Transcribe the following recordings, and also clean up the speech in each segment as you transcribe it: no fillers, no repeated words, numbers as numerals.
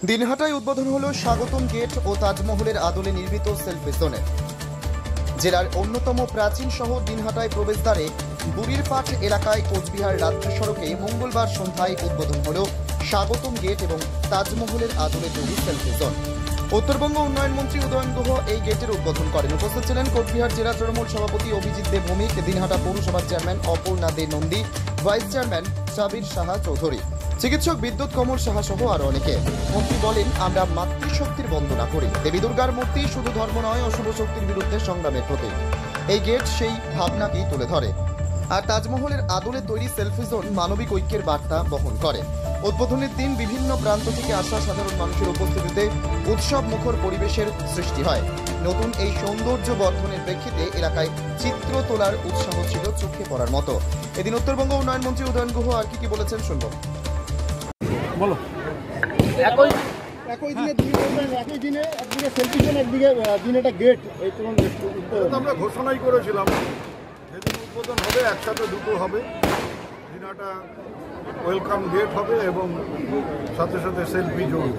দিনহাটায় উদ্বোধন হলো স্বাগতম গেট ও তাজমহলের আদলে নির্মিত সেলফি জোনের। জেলার অন্যতম প্রাচীন শহর দিনহাটায় প্রবেশদ্বারে বুড়িরপাট এলাকায় কোচবিহার রাজ্য সড়কে মঙ্গলবার সন্ধ্যায় উদ্বোধন হলো স্বাগতম গেট এবং তাজমহলের আদলে তৈরি সেলফি জোন। উত্তরবঙ্গ উন্নয়ন মন্ত্রী উদয়ন গুহ এই গেটের উদ্বোধন করেন। উপস্থিত ছিলেন কোচবিহার জেলা তৃণমূল সভাপতি অভিজিৎ দেব ভৌমিক, দিনহাটা পৌরসভার চেয়ারম্যান অপর্ণা দে নন্দী, ভাইস চেয়ারম্যান সাবির সাহা চৌধুরী, চিকিৎসক বিদ্যুৎ কমল সাহা সহ আরো অনেকে। মন্ত্রী বলেন, আমরা মাতৃশক্তির বন্দনা করি। দেবী দুর্গার মূর্তি শুধু ধর্ম নয়, অশুভ শক্তির বিরুদ্ধে সংগ্রামের প্রতীক। এই গেট সেই ভাবনাকেই তুলে ধরে। আর তাজমহলের আদলে তৈরি সেলফি জোন মানবিক ঐক্যের বার্তা বহন করে। উদ্বোধনের দিন বিভিন্ন প্রান্ত থেকে আসা সাধারণ মানুষের উপস্থিতিতে উৎসব মুখর পরিবেশের সৃষ্টি হয়। নতুন এই সৌন্দর্য বর্ধনের প্রেক্ষিতে এলাকায় চিত্র তোলার উৎসাহ ছিল চোখে পড়ার মতো। এদিন উত্তরবঙ্গ উন্নয়ন মন্ত্রী উদয়ন গুহ আর কি বলেছেন শুনব। বলো। একই দিনে একদিকে সেলফি জোন, একদিকে দিনেটা গেট। এই আমরা ঘোষণাই করেছিলাম যেদিন উদ্বোধন হবে একসাথে দুটো হবে, দিনাটা ওয়েলকাম গেট হবে এবং সাথে সাথে সেলফি জোন,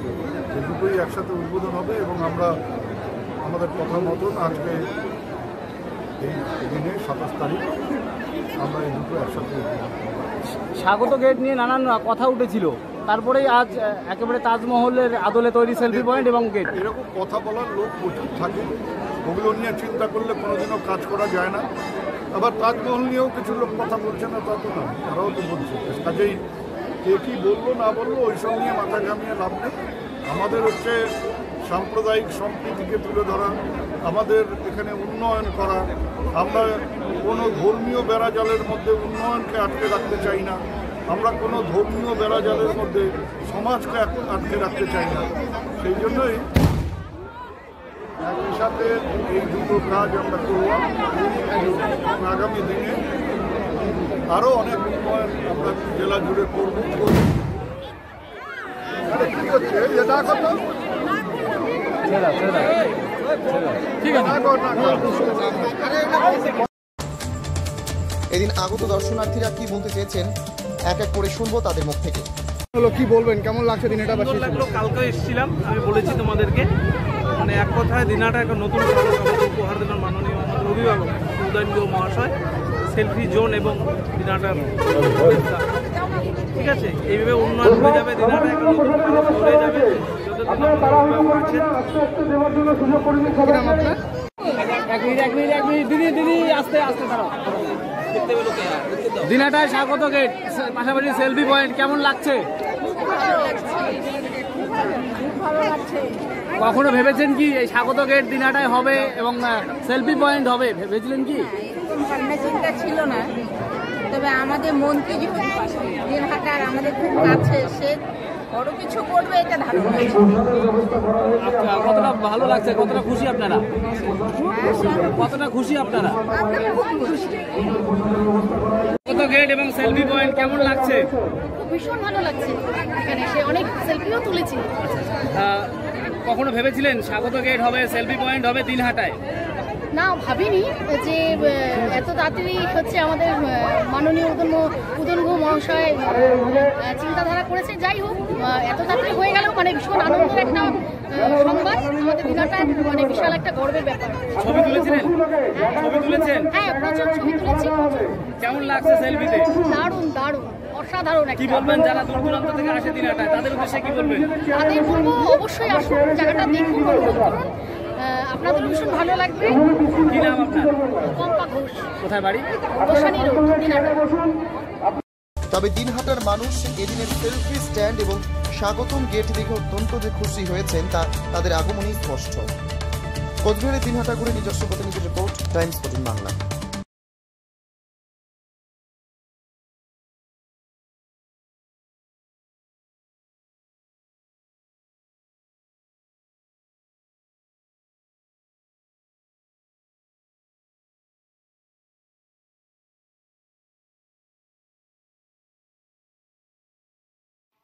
এই দুটোই একসাথে উদ্বোধন হবে। এবং আমরা আমাদের কথা মতন আজকে এই দিনে 27 তারিখ আমরা এই দুটো একসাথে স্বাগত গেট নিয়ে নানান কথা উঠেছিল, তারপরেই আজ একেবারে তাজমহলের আদলে তৈরি সেলফি পয়েন্ট এবং গেট। এরকম কথা বলার লোক প্রচুর থাকে, ওগুলো নিয়ে চিন্তা করলে কোনোদিনও কাজ করা যায় না। আবার তাজমহল নিয়েও কিছু লোক কথা বলছে না, তা তো না, তারাও তো বলছে। কাজেই কে কী বললো না বললো ওইসব নিয়ে মাথা ঘামিয়ে লাভ নেই। আমাদের হচ্ছে সাম্প্রদায়িক সম্প্রীতিকে তুলে ধরা, আমাদের এখানে উন্নয়ন করা। আমরা কোনো ধর্মীয় বেড়াজালের মধ্যে উন্নয়নকে আটকে রাখতে চাই না, আমরা কোনো ধর্মীয় বেড়াজালের মধ্যে সমাজকে আটকে রাখতে চাই না। সেই জন্যই একই সাথে এই দুটো কাজ আমরা করলাম। আগামী দিনে আরও অনেক উন্নয়ন আমরা জেলা জুড়ে করব। ঠিক হচ্ছে এটা কথা এদিন আগত দর্শনার্থীরা কি বলতে চেয়েছেন এক এক করে শুনবো তাদের মুখ থেকে। কি বলবেন, কেমন লাগছে দিনটা? সুন্দর লাগলো। কালকে এসেছিলাম, আমি বলেছি তোমাদেরকে, মানে এক কথায় দিনাটা একটা নতুন উপহার দিলেন মাননীয় আমাদের অভিভাবক উদয়ন গুহ মহাশয়। সেলফি জোন এবং দিনাটার, ঠিক আছে, এইভাবে উন্নয়ন হয়ে যাবে। দিনাটা একটা নতুন হয়ে যাবে। দিদি আস্তে আস্তে দাঁড়াও। দিনাটায় স্বাগত গেট, পাশাপাশি সেলফি পয়েন্ট, কেমন লাগছে? কখনো ভেবেছেন কি এই স্বাগত গেট দিনাটায় হবে এবং সেলফি পয়েন্ট হবে? ভেবেছিলেন কি? ভাবনা চিন্তা ছিল না, তবে আমাদের মন্ত্রী যেহেতু দিনহাটার আমাদের খুব কাছে, সে বড় কিছু করবে এটা ধারণা। কতটা ভালো লাগছে, কতটা খুশি আপনারা? কতটা খুশি আপনারা? স্বাগত গেট এবং সেলফি পয়েন্ট কেমন লাগছে? ভীষণ ভালো লাগছে, এখানে এসে অনেক সেলফিও তুলেছি। কখনো ভেবেছিলেন স্বাগত গেট হবে, সেলফি পয়েন্ট হবে দিনহাটায়? না, ভাবিনি যে এত তাড়াতাড়ি হচ্ছে আমাদের মাননীয় উদয়ন গুহ মহাশয় চিন্তাধারা করেছে। যাই হোক, এত তাড়াতাড়ি হয়ে গেল মানে ভীষণ আনন্দের একটা সংবাদ। আমাদের দিনাটায় মানে বিশাল একটা গর্বের ব্যাপার। ছবি তুলেছিলেন? ছবি তুলেছেন? হ্যাঁ, প্রচুর ছবি তুলেছি। কেমন লাগছে সেলফিতে? দারুণ দারুণ, অসাধারণ। কি বলবেন যারা দূর দূরান্ত থেকে আসে দিনহাটায়, তাদের উদ্দেশ্যে কি বলবেন? তাদের বলবো অবশ্যই আসুন, জায়গাটা দেখুন, অনুভব করুন, আপনাদের ভীষণ ভালো লাগবে। কি নাম আপনার? পম্পা ঘোষ। কোথায় বাড়ি? গোসানি রোড, দিনহাটা। তবে দিনহাটার মানুষ এদিনের সেলফি স্ট্যান্ড এবং স্বাগতম গেট দেখে অত্যন্ত যে খুশি হয়েছেন তা তাদের আগমনেই স্পষ্ট। কোচবিহারের দিনহাটা ঘুরে নিজস্ব প্রতিনিধি রিপোর্ট, টাইমস 14 বাংলা।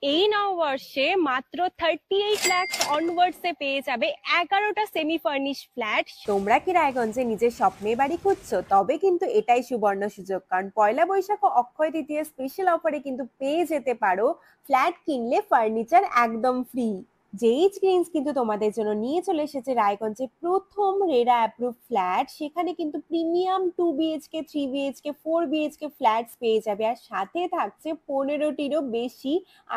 এই নববর্ষে মাত্র 38 লাখ অনওয়ার্ডসে পেয়ে যাবে 11টা সেমি ফার্নিশ ফ্ল্যাট। তোমরা কি রায়গঞ্জে নিজের স্বপ্নের বাড়ি খুঁজছো? তবে কিন্তু এটাই সুবর্ণ সুযোগ, কারণ পয়লা বৈশাখ ও অক্ষয় তৃতীয়া স্পেশাল অফারে কিন্তু পেয়ে যেতে পারো ফ্ল্যাট কিনলে ফার্নিচার একদম ফ্রি। জেইচ গ্রিনস কিন্তু তোমাদের জন্য নিয়ে চলে এসেছে রায়গঞ্জে প্রথম রেরা অ্যাপ্রুভ ফ্ল্যাট। সেখানে কিন্তু premium 2 BHK 3 BHK 4 BHK flats পেয়ে যাবে, আর সাথে থাকছে 15টিরও বেশি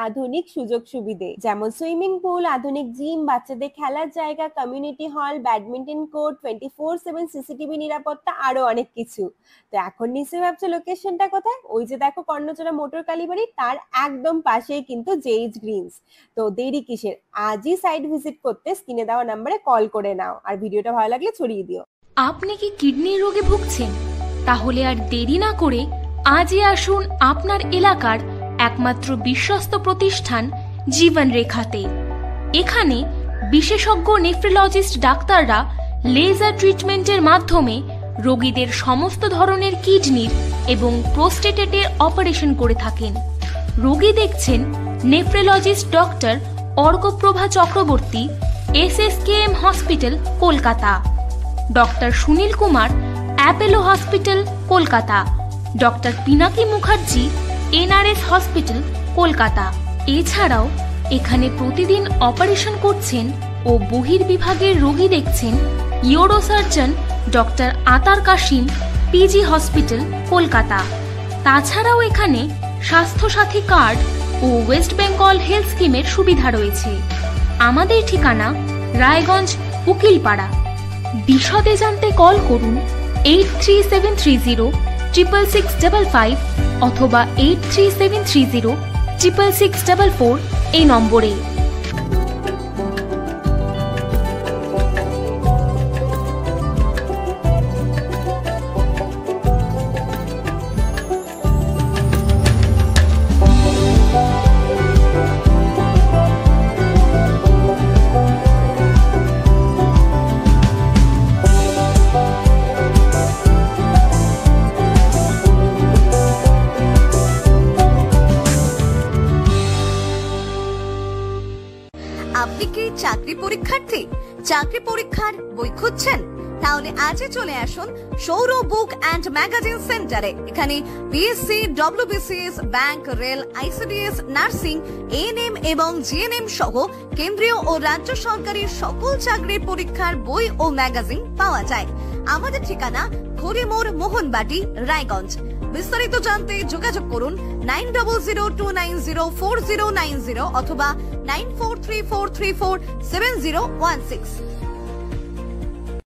আধুনিক সুযোগ সুবিধে, যেমন সুইমিং পুল, আধুনিক জিম, বাচ্চাদের খেলার জায়গা, community hall, badminton court, 24/7 CCTV নিরাপত্তা, আরো অনেক কিছু। তো এখন নিশ্চয়ই ভাবছো লোকেশনটা কোথায়? ওই যে দেখো কর্ণচড়া মোটর কালীবাড়ি, তার একদম পাশেই কিন্তু জেইচ গ্রিনস। তো দেরি কিসের, আজই সাইট ভিজিট করতে স্ক্রিনে দেওয়া নম্বরে কল করে নাও, আর ভিডিওটা ভালো লাগলে ছড়িয়ে দিও। আপনি কি কিডনির রোগে ভুগছেন? তাহলে আর দেরি না করে আজই আসুন আপনার এলাকার একমাত্র বিশ্বস্ত প্রতিষ্ঠান জীবন রেখাতে। এখানে বিশেষজ্ঞ নেফ্রোলজিস্ট ডাক্তাররা লেজার ট্রিটমেন্টের মাধ্যমে রোগীদের সমস্ত ধরনের কিডনির এবং প্রোস্টেটের অপারেশন করে থাকেন। রোগী দেখছেন nephrologist doctor Arkaprava Chakraborty, SSKM hospital, Kolkata; doctor Sunil Kumar, Apollo hospital, Kolkata; doctor Pinaki Mukherjee, NRS hospital, Kolkata. এছাড়াও এখানে প্রতিদিন অপারেশন করছেন ও বহির্বিভাগের রোগী দেখছেন ইউরোসার্জন ডক্টর আতার কাশিম, PG হসপিটাল, কলকাতা। তাছাড়াও এখানে স্বাস্থ্যসাথী কার্ড ও ওয়েস্ট বেঙ্গল হেলথ স্কিমের সুবিধা রয়েছে। আমাদের ঠিকানা রায়গঞ্জ, উকিলপাড়া। বিশদে জানতে কল করুন 8373066655 অথবা 8373066644 এই নম্বরে। আপনি কি চাকরি পরীক্ষার্থী? চাকরি পরীক্ষার বই খুঁজছেন? তাহলে আজই চলে আসুন সৌরভ বুক অ্যান্ড ম্যাগাজিন সেন্টারে। এখানে BSc, WBCS, bank, rail, ICDS, nursing, ANM এবং GNM সহ কেন্দ্রীয় ও রাজ্য সরকারের সকল চাকরির পরীক্ষার বই ও ম্যাগাজিন পাওয়া যায়। আমাদের ঠিকানা খড়িমোড়, মোহনবাটি, রায়গঞ্জ। বিস্তারিত জানতে যোগাযোগ করুন 9002904090 অথবা 9434347016।